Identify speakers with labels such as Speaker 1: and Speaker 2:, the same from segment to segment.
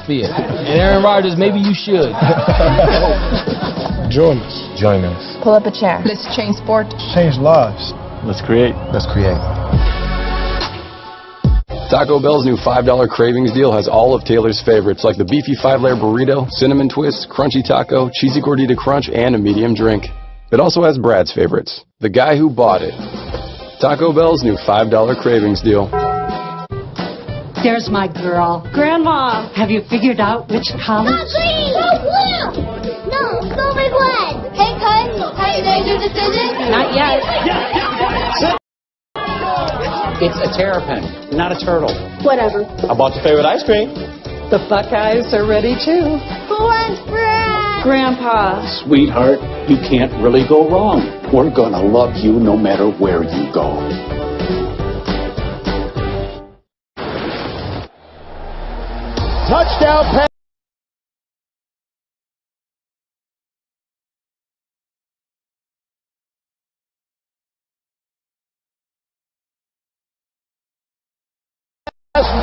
Speaker 1: atmosphere. And Aaron Rodgers, maybe you should.
Speaker 2: Join us.
Speaker 3: Join us.
Speaker 4: Pull up a chair.
Speaker 5: Let's change sport.
Speaker 2: Change lives.
Speaker 3: Let's create.
Speaker 2: Let's create.
Speaker 6: Taco Bell's new $5 Cravings deal has all of Taylor's favorites, like the beefy 5-layer burrito, cinnamon twist, crunchy taco, cheesy gordita crunch, and a medium drink. It also has Brad's favorites, the guy who bought it. Taco Bell's new $5 Cravings deal.
Speaker 7: There's my girl. Grandma, have you figured out which college?
Speaker 8: Not green! No blue! No, go big red! Hey, Cut, have you made your decision?
Speaker 7: Not yet.
Speaker 9: It's a terrapin, not a turtle.
Speaker 8: Whatever.
Speaker 9: I bought your favorite ice cream.
Speaker 7: The Buckeyes are ready too.
Speaker 8: Who wants bread?
Speaker 7: Grandpa.
Speaker 9: Sweetheart, you can't really go wrong. We're gonna love you no matter where you go.
Speaker 10: Touchdown pass.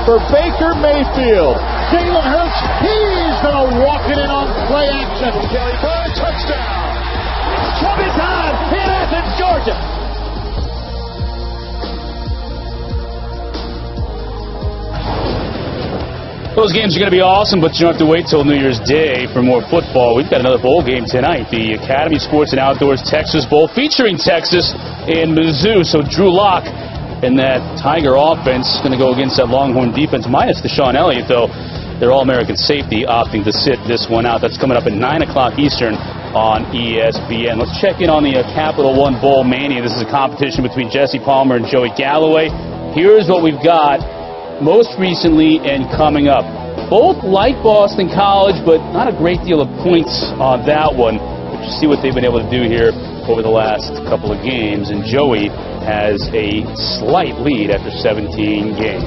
Speaker 10: For Baker Mayfield. Jalen Hurts, he's going to walk it in on play action. Kelly for a touchdown. Trouble time in Athens, Georgia.
Speaker 11: Those games are going to be awesome, but you don't have to wait till New Year's Day for more football. We've got another bowl game tonight, the Academy Sports and Outdoors Texas Bowl, featuring Texas and Mizzou. So Drew Lock and that Tiger offense going to go against that Longhorn defense, minus Deshaun Elliott, though. Their All-American safety opting to sit this one out. That's coming up at 9 o'clock Eastern on ESPN. Let's check in on the Capital One Bowl Mania. This is a competition between Jesse Palmer and Joey Galloway. Here's what we've got most recently and coming up. Both like Boston College, but not a great deal of points on that one. But you see what they've been able to do here over the last couple of games. And Joey has a slight lead after 17 games.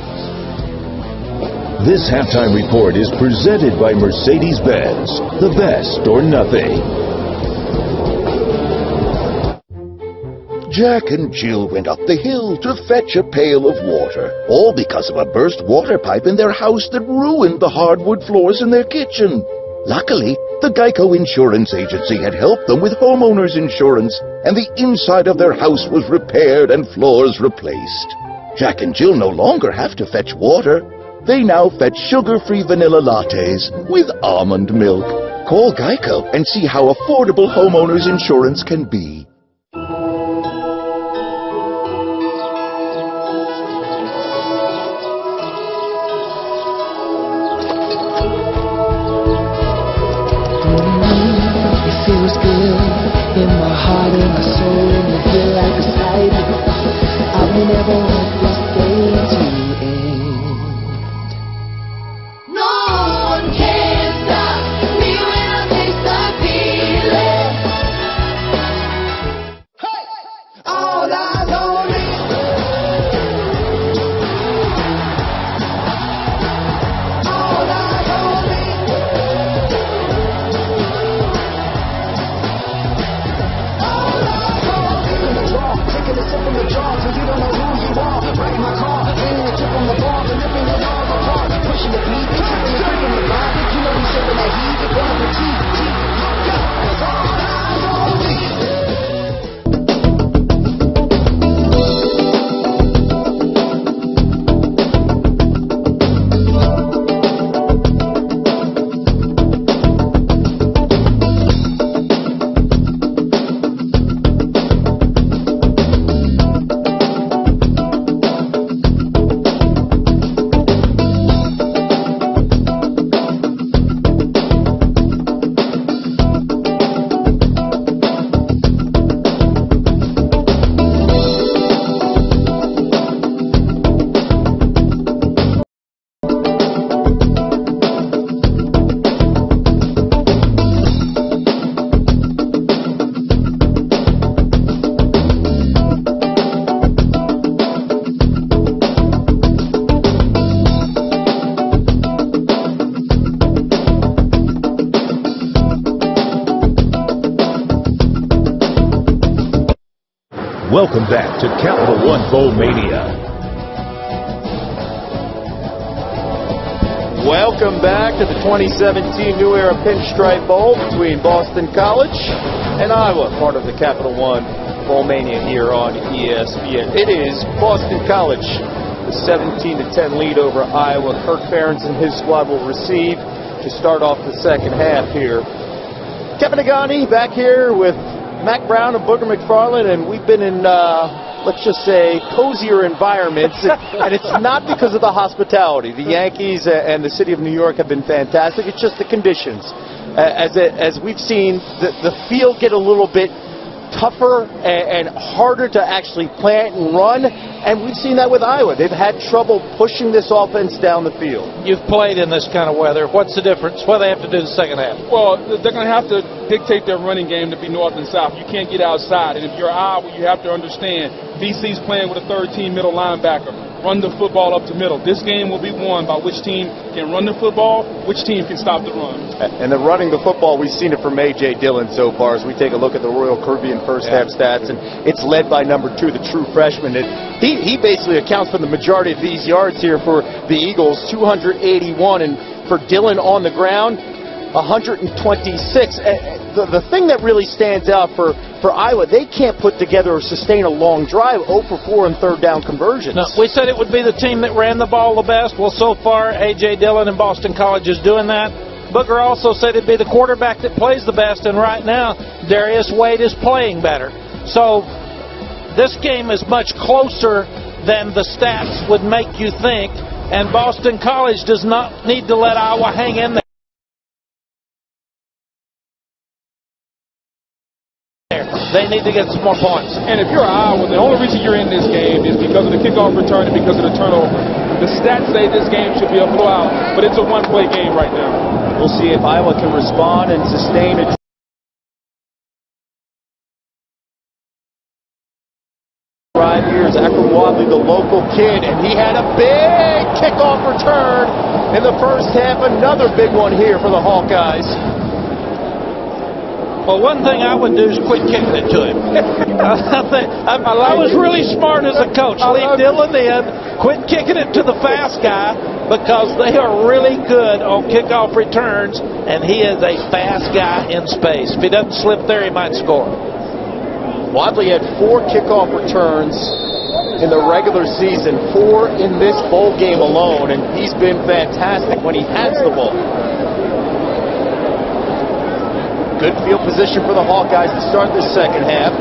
Speaker 12: This halftime report is presented by Mercedes-Benz, the best or nothing.
Speaker 13: Jack and Jill went up the hill to fetch a pail of water, all because of a burst water pipe in their house that ruined the hardwood floors in their kitchen. Luckily, the Geico Insurance Agency had helped them with homeowners insurance, and the inside of their house was repaired and floors replaced. Jack and Jill no longer have to fetch water. They now fetch sugar-free vanilla lattes with almond milk. Call Geico and see how affordable homeowners insurance can be.
Speaker 14: It feels good in my heart and my soul. I feel like a sight. I will never want this day to end.
Speaker 12: Welcome back to Capital One Bowl Mania.
Speaker 2: Welcome back to the 2017 New Era Pinstripe Bowl between Boston College and Iowa, part of the Capital One Bowl Mania here on ESPN. It is Boston College, the 17-10 lead over Iowa. Kirk Ferentz and his squad will receive to start off the second half here. Kevin Negani back here with Mac Brown and Booger McFarland, and we've been in, let's just say, cozier environments, and it's not because of the hospitality. The Yankees and the city of New York have been fantastic. It's just the conditions. As we've seen, the field get a little bit tougher and harder to actually plant and run, and we've seen that with Iowa. They've had trouble pushing this offense down the field.
Speaker 3: You've played in this kind of weather. What's the difference? What do they have to do in the second half?
Speaker 1: Well, they're going to have to dictate their running game to be north and south. You can't get outside, and if you're Iowa, you have to understand BC's playing with a third-team middle linebacker. Run the football up the middle. This game will be won by which team can run the football, which team can stop the run.
Speaker 2: And then running the football, we've seen it from A.J. Dillon so far as we take a look at the Royal Caribbean first half stats, and it's led by number 2, the true freshman. He basically accounts for the majority of these yards here for the Eagles, 281, and for Dillon on the ground, 126. The thing that really stands out for Iowa, they can't put together or sustain a long drive, 0 for 4 in third down conversions.
Speaker 3: No, we said it would be the team that ran the ball the best. Well, so far, A.J. Dillon and Boston College is doing that. Booger also said it'd be the quarterback that plays the best, and right now, Darius Wade is playing better. So this game is much closer than the stats would make you think, and Boston College does not need to let Iowa hang in there. They need to get some more points.
Speaker 1: And if you're Iowa, the only reason you're in this game is because of the kickoff return and because of the turnover. The stats say this game should be a blowout, but it's a one-play game right now.
Speaker 2: We'll see if Iowa can respond and sustain it. Right here is Akram Wadley, the local kid, and he had a big kickoff return in the first half. Another big one here for the Hawkeyes.
Speaker 3: Well, one thing I would do is quit kicking it to him. I was really smart as a coach. Leave Dillon in, quit kicking it to the fast guy, because they are really good on kickoff returns, and he is a fast guy in space. If he doesn't slip there, he might score.
Speaker 2: Wadley had 4 kickoff returns in the regular season, 4 in this bowl game alone, and he's been fantastic when he has the ball. Good field position for the Hawkeyes to start this second half.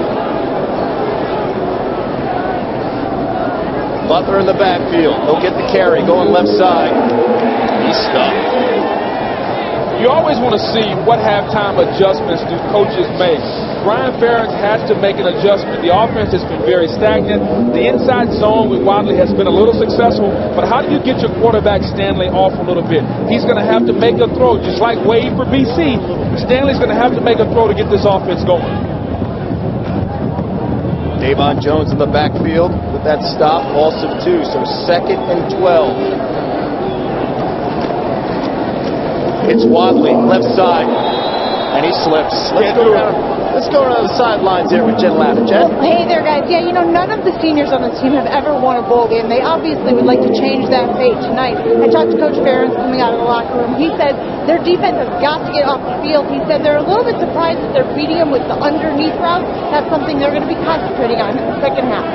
Speaker 2: Butler in the backfield. He'll get the carry, going left side. He's stuck.
Speaker 1: You always want to see what halftime adjustments do coaches make. Brian Ferentz has to make an adjustment. The offense has been very stagnant. The inside zone with Wadley has been a little successful, but how do you get your quarterback Stanley off a little bit? He's going to have to make a throw, just like Wade for BC. Stanley's going to have to make a throw to get this offense going.
Speaker 2: Davon Jones in the backfield with that stop, loss of 2, so 2nd and 12. It's Wadley, left side, and he slips. Let's go around the sidelines here with Jen Lavin. Jen?
Speaker 4: Well, hey there, guys. Yeah, you know, none of the seniors on the team have ever won a bowl game. They obviously would like to change that fate tonight. I talked to Coach Ferentz coming out of the locker room. He said their defense has got to get off the field. He said they're a little bit surprised that they're beating them with the underneath route. That's something they're going to be concentrating on in the second half.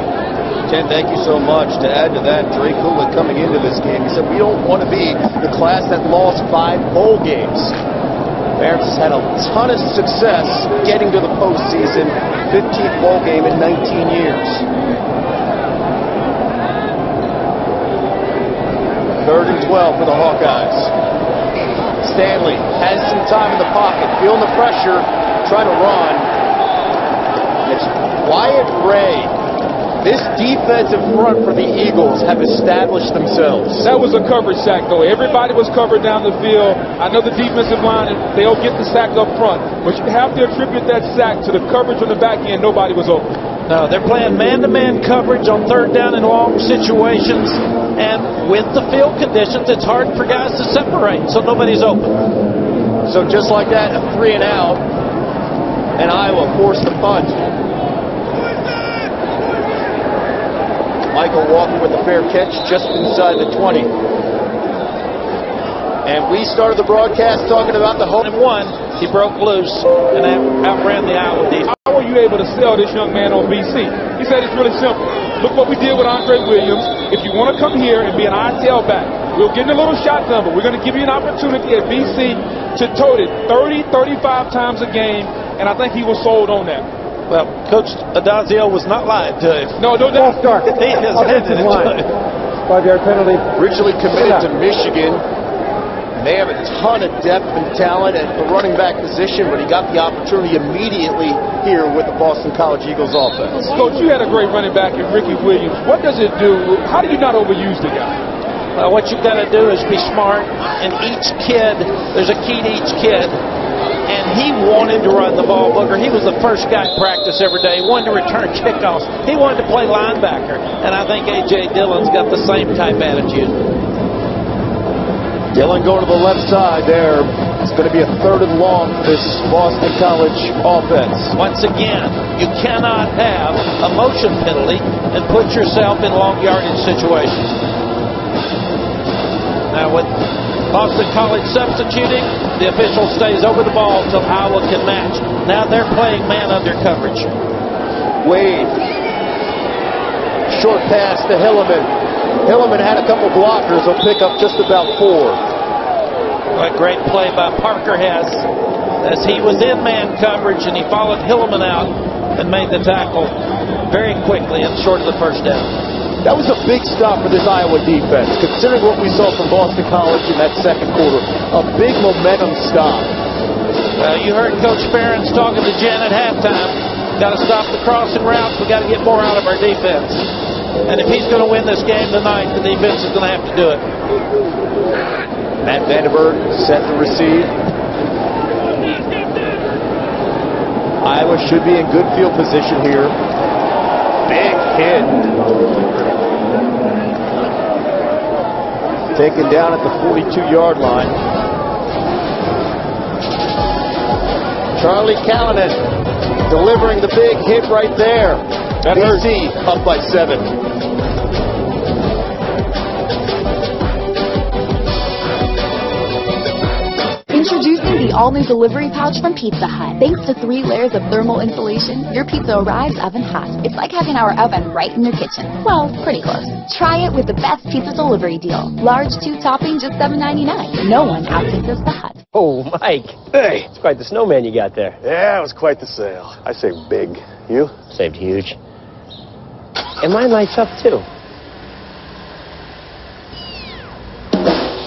Speaker 2: Jen, thank you so much. To add to that, Dre Kulik coming into this game, he said, we don't want to be the class that lost 5 bowl games. Ferentz has had a ton of success getting to the postseason, 15th bowl game in 19 years. 3rd and 12 for the Hawkeyes. Stanley has some time in the pocket, feeling the pressure, trying to run. It's Wyatt Ray. This defensive front for the Eagles have established themselves.
Speaker 1: That was a coverage sack, though. Everybody was covered down the field. I know the defensive line, they'll get the sack up front, but you have to attribute that sack to the coverage on the back end. Nobody was open.
Speaker 3: No, they're playing man-to-man coverage on 3rd down and long situations, and with the field conditions, it's hard for guys to separate, so nobody's open.
Speaker 2: So just like that, a 3 and out, and Iowa forced the punt. Michael Walker with a fair catch just inside the 20. And we started the broadcast talking about the home.
Speaker 3: And one, he broke loose and outran the Iowa defense.
Speaker 1: How were you able to sell this young man on BC? He said it's really simple. Look what we did with Andre Williams. If you want to come here and be an I-tail back, we'll get in a little shotgun, but we're going to give you an opportunity at BC to tote it 30, 35 times a game, and I think he was sold on that.
Speaker 3: Well, Coach Adazio was not lying to him.
Speaker 1: No doubt.
Speaker 3: He has handed it to him.
Speaker 10: 5-yard penalty.
Speaker 2: Originally committed to Michigan. They have a ton of depth and talent at the running back position, but he got the opportunity immediately here with the Boston College Eagles offense.
Speaker 1: Coach, you had a great running back in Ricky Williams. What does it do? How do you not overuse the guy?
Speaker 3: Well, what you've got to do is be smart, and each kid, there's a key to each kid, and he wanted to run the ball, Booker. He was the first guy at practice every day. He wanted to return kickoffs. He wanted to play linebacker, and I think A.J. Dillon's got the same type attitude.
Speaker 2: Dillon going to the left side there. It's going to be a 3rd and long for this Boston College offense.
Speaker 3: Once again, you cannot have a motion penalty and put yourself in long yardage situations. Now with Boston College substituting, the official stays over the ball until Iowa can match. Now they're playing man under coverage.
Speaker 2: Wade. Short pass to Hilliman. Hilliman had a couple blockers. He'll pick up just about 4.
Speaker 3: A great play by Parker Hess as he was in man coverage and he followed Hilliman out and made the tackle very quickly and short of the first down.
Speaker 2: That was a big stop for this Iowa defense, considering what we saw from Boston College in that second quarter. A big momentum stop.
Speaker 3: Well, you heard Coach Ferentz talking to Jen at halftime. Got to stop the crossing routes. We got to get more out of our defense. And if he's going to win this game tonight, the defense is going to have to do it.
Speaker 2: Matt Vandenberg set to receive. Iowa should be in good field position here. Big hit. Taken down at the 42-yard line. Charlie Callanan delivering the big hit right there. BC up by 7.
Speaker 5: Introducing the all-new delivery pouch from Pizza Hut. Thanks to 3 layers of thermal insulation, your pizza arrives oven hot. It's like having our oven right in your kitchen. Well, pretty close. Try it with the best pizza delivery deal. Large 2 topping, just $7.99. No one outpizzas the Hut.
Speaker 15: Oh, Mike. Hey, it's quite the snowman you got there.
Speaker 16: Yeah, it was quite the sale. I saved big. You?
Speaker 15: Saved huge. And mine lights up, too.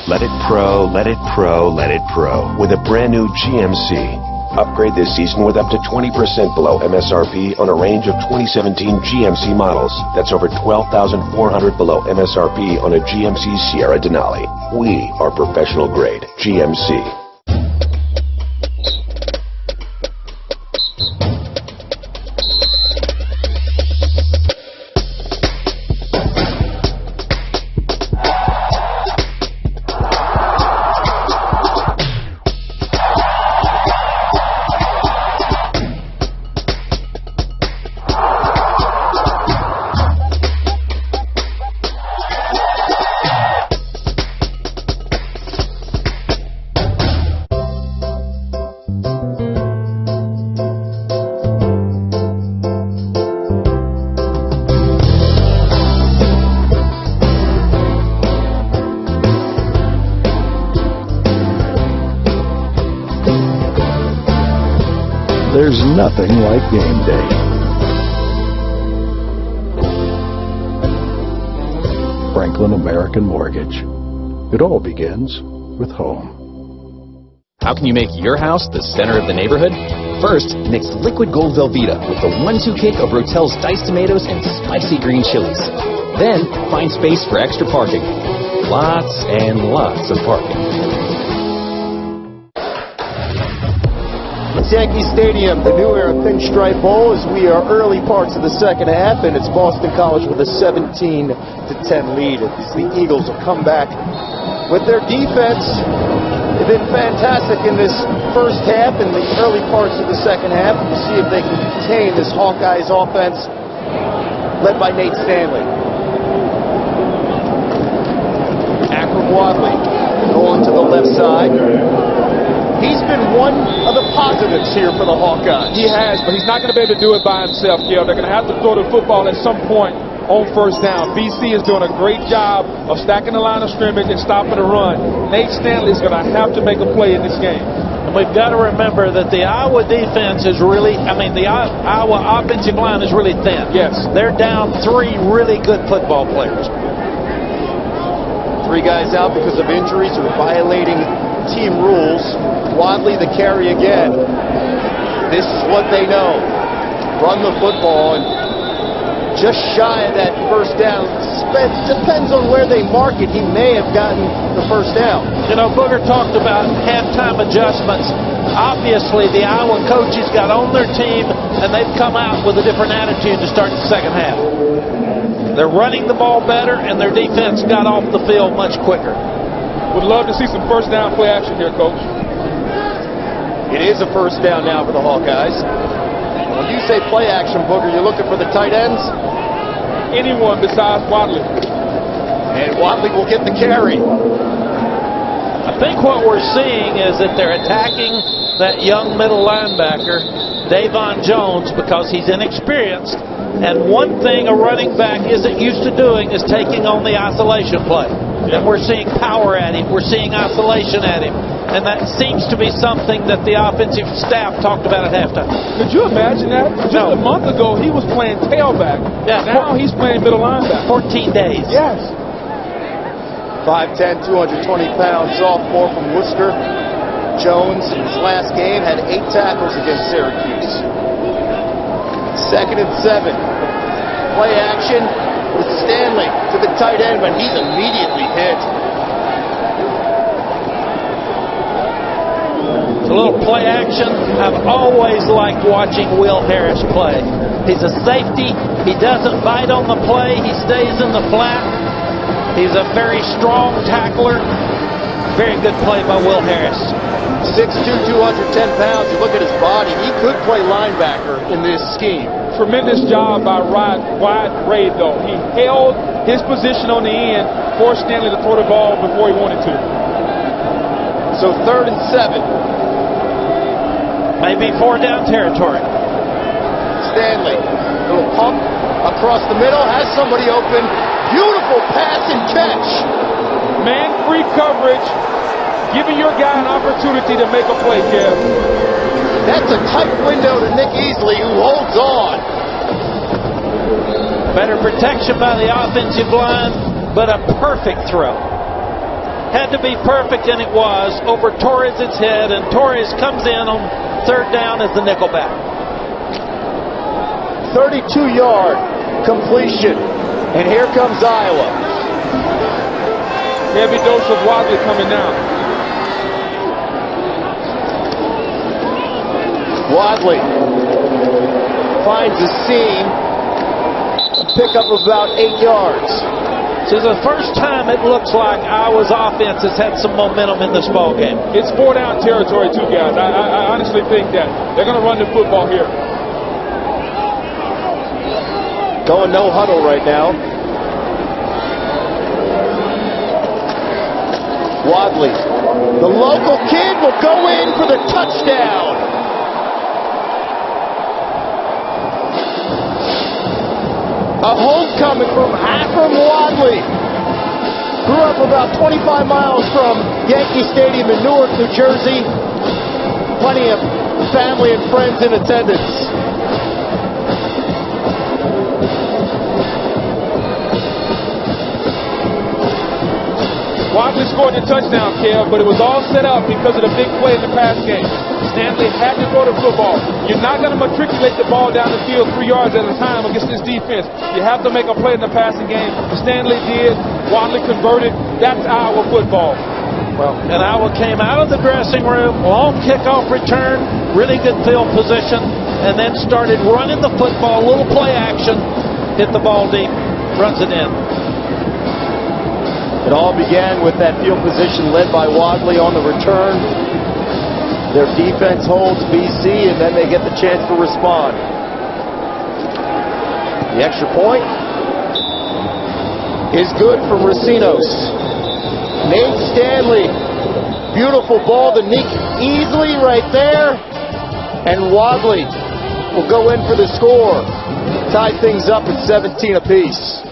Speaker 12: Let it pro, let it pro, let it pro with a brand new GMC. Upgrade this season with up to 20% below MSRP on a range of 2017 GMC models. That's over $12,400 below MSRP on a GMC Sierra Denali. We are professional grade GMC.
Speaker 13: There's nothing like game day. Franklin American Mortgage. It all begins with home.
Speaker 17: How can you make your house the center of the neighborhood? First, mix liquid gold Velveeta with the 1-2 kick of Rotel's diced tomatoes and spicy green chilies. Then, find space for extra parking. Lots and lots of parking.
Speaker 2: It's Yankee Stadium, the New Era Pinstripe Bowl, as we are early parts of the second half, and it's Boston College with a 17-10 lead. As the Eagles have come back with their defense. They've been fantastic in this first half and the early parts of the second half. We'll see if they can contain this Hawkeyes offense led by Nate Stanley. Akram Wadley going to the left side. He's been one of the positives here for the Hawkeyes.
Speaker 1: He has, but he's not going to be able to do it by himself, Kel. They're going to have to throw the football at some point on first down. BC is doing a great job of stacking the line of scrimmage and stopping the run. Nate Stanley is going to have to make a play in this game.
Speaker 3: And we've got to remember that the Iowa defense is really, the Iowa offensive line is really thin.
Speaker 1: Yes.
Speaker 3: They're down 3 really good football players.
Speaker 2: 3 guys out because of injuries or violating team rules. Wadley the carry again. This is what they know. Run the football, and just shy of that first down. Depends on where they mark it. He may have gotten the first down.
Speaker 3: You know, Booger talked about halftime adjustments. Obviously, the Iowa coaches got on their team, and they've come out with a different attitude to start the second half. They're running the ball better, and their defense got off the field much quicker.
Speaker 1: Would love to see some first down play action here, Coach.
Speaker 2: It is a first down now for the Hawkeyes. When you say play action, Booger, you're looking for the tight ends?
Speaker 1: Anyone besides Wadley.
Speaker 2: And Wadley will get the carry.
Speaker 3: I think what we're seeing is that they're attacking that young middle linebacker, Davon Jones, because he's inexperienced. And one thing a running back isn't used to doing is taking on the isolation play. And we're seeing power at him. We're seeing isolation at him. And that seems to be something that the offensive staff talked about at halftime.
Speaker 1: Could you imagine that? Just a month ago, he was playing tailback.
Speaker 3: Yeah,
Speaker 1: now he's playing middle linebacker.
Speaker 3: 14 days.
Speaker 1: Yes.
Speaker 2: 5'10", 220-pound sophomore from Worcester. Jones, in his last game, had 8 tackles against Syracuse. 2nd and 7. Play action with Stanley to the tight end, but he's immediately hit.
Speaker 3: A little play action. I've always liked watching Will Harris play. He's a safety. He doesn't bite on the play. He stays in the flat. He's a very strong tackler. Very good play by Will Harris.
Speaker 2: 6'2", 210 pounds. You look at his body. He could play linebacker in this scheme.
Speaker 1: Tremendous job by Wyatt Ray, though. He held his position on the end, forced Stanley to throw the ball before he wanted to.
Speaker 2: So 3rd and 7.
Speaker 3: Maybe 4 down territory.
Speaker 2: Stanley, little pump across the middle, has somebody open. Beautiful pass and catch.
Speaker 1: Man-free coverage, giving your guy an opportunity to make a play, Kev.
Speaker 2: That's a tight window to Nick Easley, who holds on.
Speaker 3: Better protection by the offensive line, but a perfect throw. Had to be perfect, and it was, over Torres' head, and Torres comes in on 3rd down as the nickelback.
Speaker 2: 32-yard completion, and here comes Iowa.
Speaker 1: Heavy dose of Wadley coming now.
Speaker 2: Wadley finds a seam, pick up about 8 yards.
Speaker 3: This is the first time it looks like Iowa's offense has had some momentum in this ball game.
Speaker 1: It's 4 down territory too, guys. I honestly think that they're going to run the football here.
Speaker 2: Going no huddle right now. Wadley, the local kid, will go in for the touchdown. A homecoming from Akram Wadley. Grew up about 25 miles from Yankee Stadium in Newark, New Jersey. Plenty of family and friends in attendance.
Speaker 1: Wadley scored the touchdown, Kev, but it was all set up because of the big play in the pass game. Stanley had to throw the football. You're not going to matriculate the ball down the field 3 yards at a time against this defense. You have to make a play in the passing game. Stanley did. Wadley converted. That's Iowa football.
Speaker 3: Well, and Iowa came out of the dressing room, long kickoff return, really good field position, and then started running the football, little play action, hit the ball deep, runs it in.
Speaker 2: It all began with that field position led by Wadley on the return. Their defense holds BC, and then they get the chance to respond. The extra point is good for Racinos. Nate Stanley. Beautiful ball to Nick Easley right there. And Wadley will go in for the score. Tie things up at 17 apiece.